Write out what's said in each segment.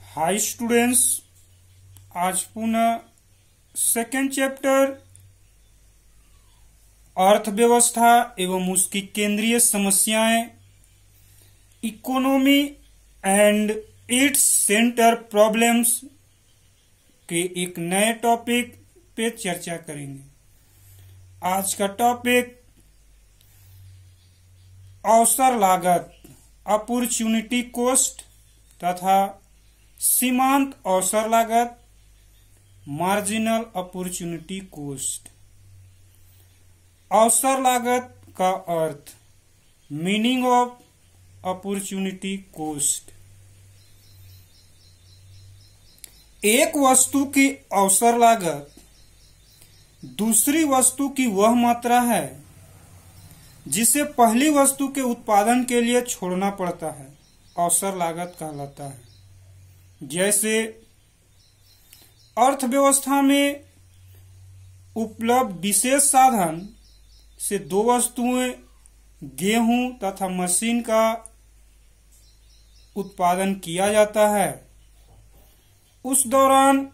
Hi students, आज पुनः second chapter अर्थव्यवस्था एवं उसकी केंद्रीय समस्याएं, economy and its centre problems के एक नए टॉपिक पे चर्चा करेंगे। आज का टॉपिक अवसर लागत, अपॉर्चुनिटी कॉस्ट तथा सीमांत अवसर लागत, मार्जिनल अपॉर्चुनिटी कॉस्ट। अवसर लागत का अर्थ, मीनिंग ऑफ अपॉर्चुनिटी कॉस्ट। एक वस्तु की अवसर लागत दूसरी वस्तु की वह मात्रा है जिसे पहली वस्तु के उत्पादन के लिए छोड़ना पड़ता है, अवसर लागत कहलाता है। जैसे अर्थव्यवस्था में उपलब्ध विशेष साधन से दो वस्तुएं गेहूं तथा मशीन का उत्पादन किया जाता है। उस दौरान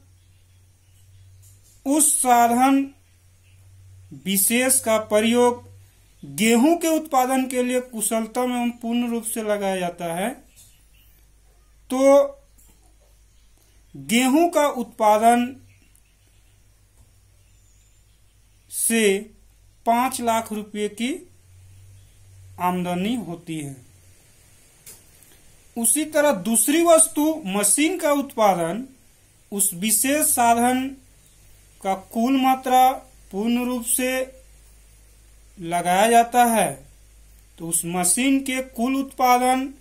उस साधन विशेष का प्रयोग गेहूं के उत्पादन के लिए कुशलतम एवं पूर्ण रूप से लगाया जाता है, तो गेहूं का उत्पादन से 5 लाख रुपए की आमदनी होती है। उसी तरह दूसरी वस्तु मशीन का उत्पादन उस विशेष साधन का कुल मात्रा पूर्ण रूप से लगाया जाता है, तो उस मशीन के कुल उत्पादन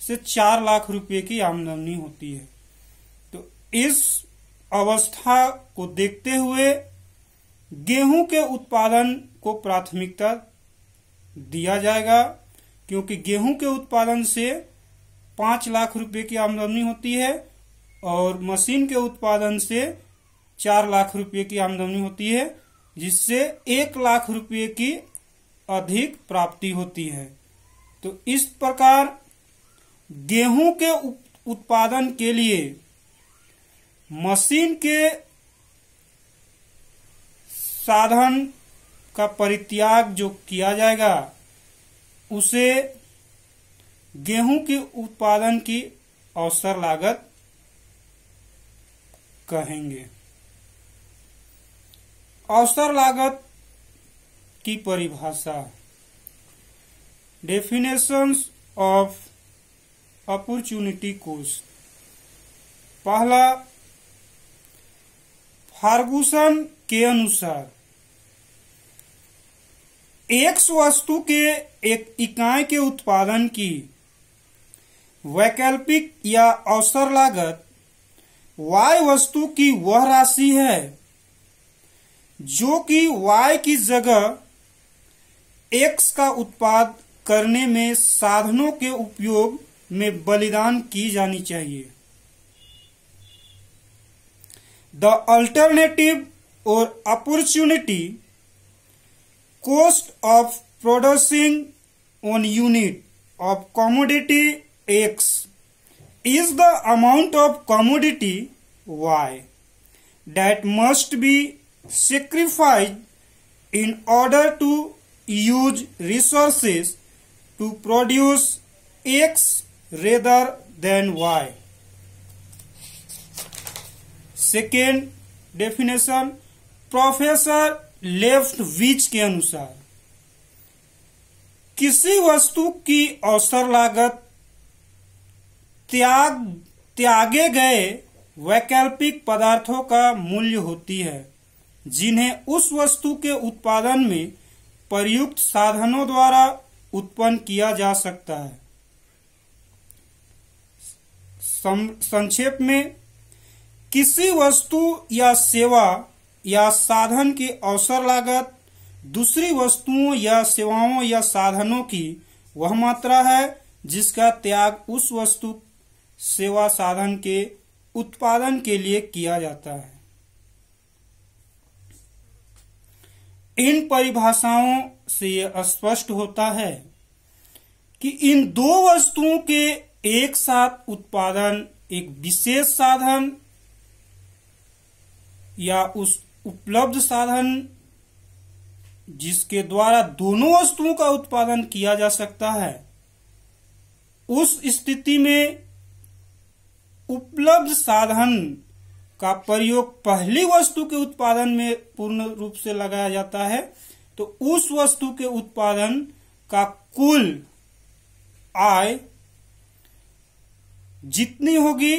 से 4 लाख रुपए की आमदनी होती है। तो इस अवस्था को देखते हुए गेहूं के उत्पादन को प्राथमिकता दिया जाएगा, क्योंकि गेहूं के उत्पादन से 5 लाख रुपए की आमदनी होती है और मशीन के उत्पादन से 4 लाख रुपए की आमदनी होती है, जिससे 1 लाख रुपए की अधिक प्राप्ति होती है। तो इस प्रकार गेहूं के उत्पादन के लिए मशीन के साधन का परित्याग जो किया जाएगा उसे गेहूं के उत्पादन की अवसर लागत कहेंगे। अवसर लागत की परिभाषा, डेफिनेशंस ऑफ अपॉर्चुनिटी कॉस्ट। पहला, फर्गुसन के अनुसार एक्स वस्तु के एक इकाई के उत्पादन की वैकल्पिक या अवसर लागत वाई वस्तु की वह राशि है जो कि वाई की जगह एक्स का उत्पाद करने में साधनों के उपयोग में बलिदान की जानी चाहिए। The alternative or opportunity cost of producing one unit of commodity X is the amount of commodity Y that must be sacrificed in order to use resources to produce X rather than Y. Second definition, professor Leftwich के अनुसार किसी वस्तु की अवसर लागत त्यागे गए वैकल्पिक पदार्थों का मूल्य होती है जिन्हें उस वस्तु के उत्पादन में प्रयुक्त साधनों द्वारा उत्पन्न किया जा सकता है। संक्षेप में, किसी वस्तु या सेवा या साधन की अवसर लागत दूसरी वस्तुओं या सेवाओं या साधनों की वह मात्रा है जिसका त्याग उस वस्तु सेवा साधन के उत्पादन के लिए किया जाता है। इन परिभाषाओं से यह स्पष्ट होता है कि इन दो वस्तुओं के एक साथ उत्पादन एक विशेष साधन या उस उपलब्ध साधन जिसके द्वारा दोनों वस्तुओं का उत्पादन किया जा सकता है, उस स्थिति में उपलब्ध साधन का प्रयोग पहली वस्तु के उत्पादन में पूर्ण रूप से लगाया जाता है, तो उस वस्तु के उत्पादन का कुल आय जितनी होगी,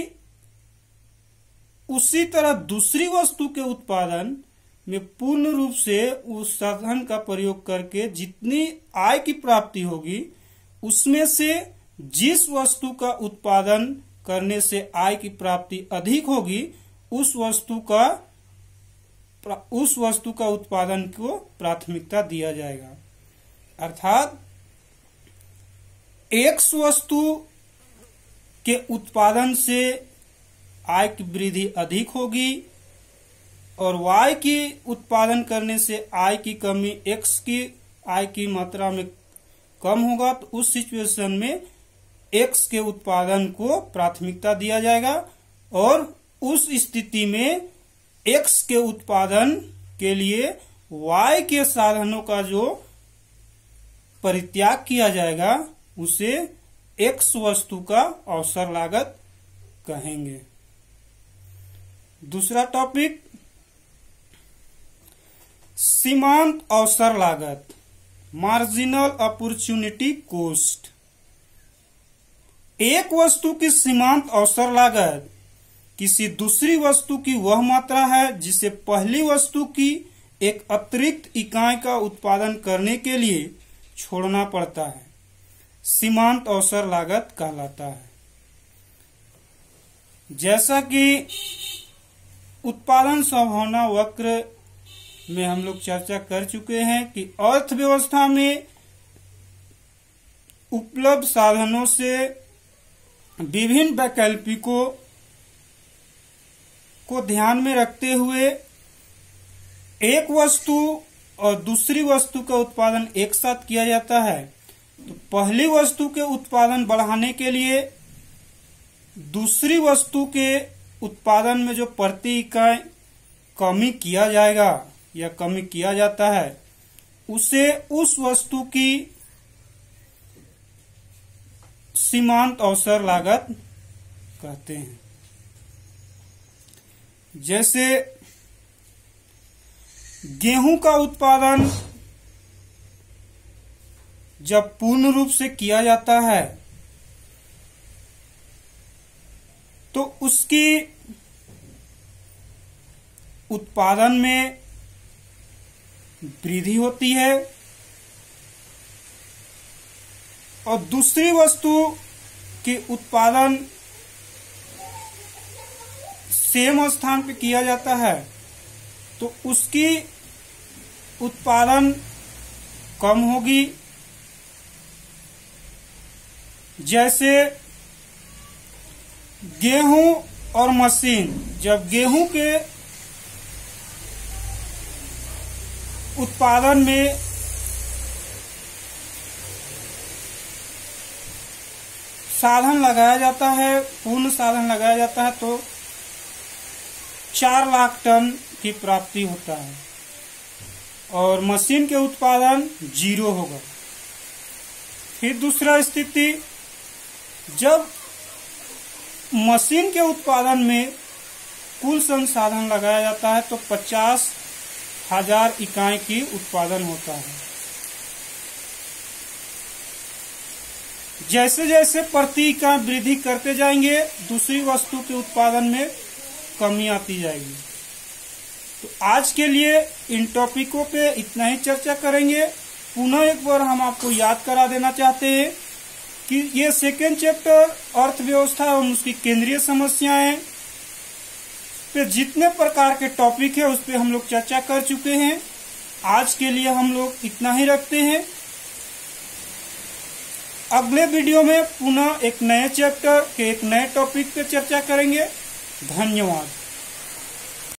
उसी तरह दूसरी वस्तु के उत्पादन में पूर्ण रूप से उस साधन का प्रयोग करके जितनी आय की प्राप्ति होगी, उसमें से जिस वस्तु का उत्पादन करने से आय की प्राप्ति अधिक होगी, उस वस्तु का उत्पादन को प्राथमिकता दिया जाएगा। अर्थात X वस्तु के उत्पादन से आय की वृद्धि अधिक होगी और Y की उत्पादन करने से आय की कमी X की आय की मात्रा में कम होगा, तो उस सिचुएशन में X के उत्पादन को प्राथमिकता दिया जाएगा और उस स्थिति में X के उत्पादन के लिए Y के साधनों का जो परित्याग किया जाएगा उसे X वस्तु का अवसर लागत कहेंगे। दूसरा टॉपिक सीमांत अवसर लागत, मार्जिनल अपॉर्चुनिटी कॉस्ट। एक वस्तु की सीमांत अवसर लागत किसी दूसरी वस्तु की वह मात्रा है जिसे पहली वस्तु की एक अतिरिक्त इकाई का उत्पादन करने के लिए छोड़ना पड़ता है, सीमांत अवसर लागत कहलाता है। जैसा कि उत्पादन संभावना वक्र में हम लोग चर्चा कर चुके हैं कि अर्थव्यवस्था में उपलब्ध साधनों से विभिन्न वैकल्पिकों को ध्यान में रखते हुए एक वस्तु और दूसरी वस्तु का उत्पादन एक साथ किया जाता है। तो पहली वस्तु के उत्पादन बढ़ाने के लिए दूसरी वस्तु के उत्पादन में जो प्रति इकाई कमी किया जाएगा या कमी किया जाता है, उसे उस वस्तु की सीमांत अवसर लागत कहते हैं। जैसे गेहूं का उत्पादन जब पूर्ण रूप से किया जाता है तो उसकी उत्पादन में वृद्धि होती है और दूसरी वस्तु के उत्पादन सेम स्थान पे किया जाता है तो उसकी उत्पादन कम होगी। जैसे गेहूं और मशीन, जब गेहूं के उत्पादन में साधन लगाया जाता है, पूर्ण साधन लगाया जाता है तो 4 लाख टन की प्राप्ति होता है और मशीन के उत्पादन 0 होगा। फिर दूसरा स्थिति, जब मशीन के उत्पादन में कुल संसाधन लगाया जाता है तो 50,000 इकाई की उत्पादन होता है। जैसे जैसे प्रति इकाई वृद्धि करते जाएंगे, दूसरी वस्तु के उत्पादन में कमी आती जाएगी। तो आज के लिए इन टॉपिकों पे इतना ही चर्चा करेंगे। पुनः एक बार हम आपको याद करा देना चाहते हैं कि ये सेकेंड चैप्टर अर्थव्यवस्था और उसकी केंद्रीय समस्याएं पे जितने प्रकार के टॉपिक है उस पे हम लोग चर्चा कर चुके हैं। आज के लिए हम लोग इतना ही रखते हैं। अगले वीडियो में पुनः एक नए चैप्टर के एक नए टॉपिक पे चर्चा करेंगे। धन्यवाद।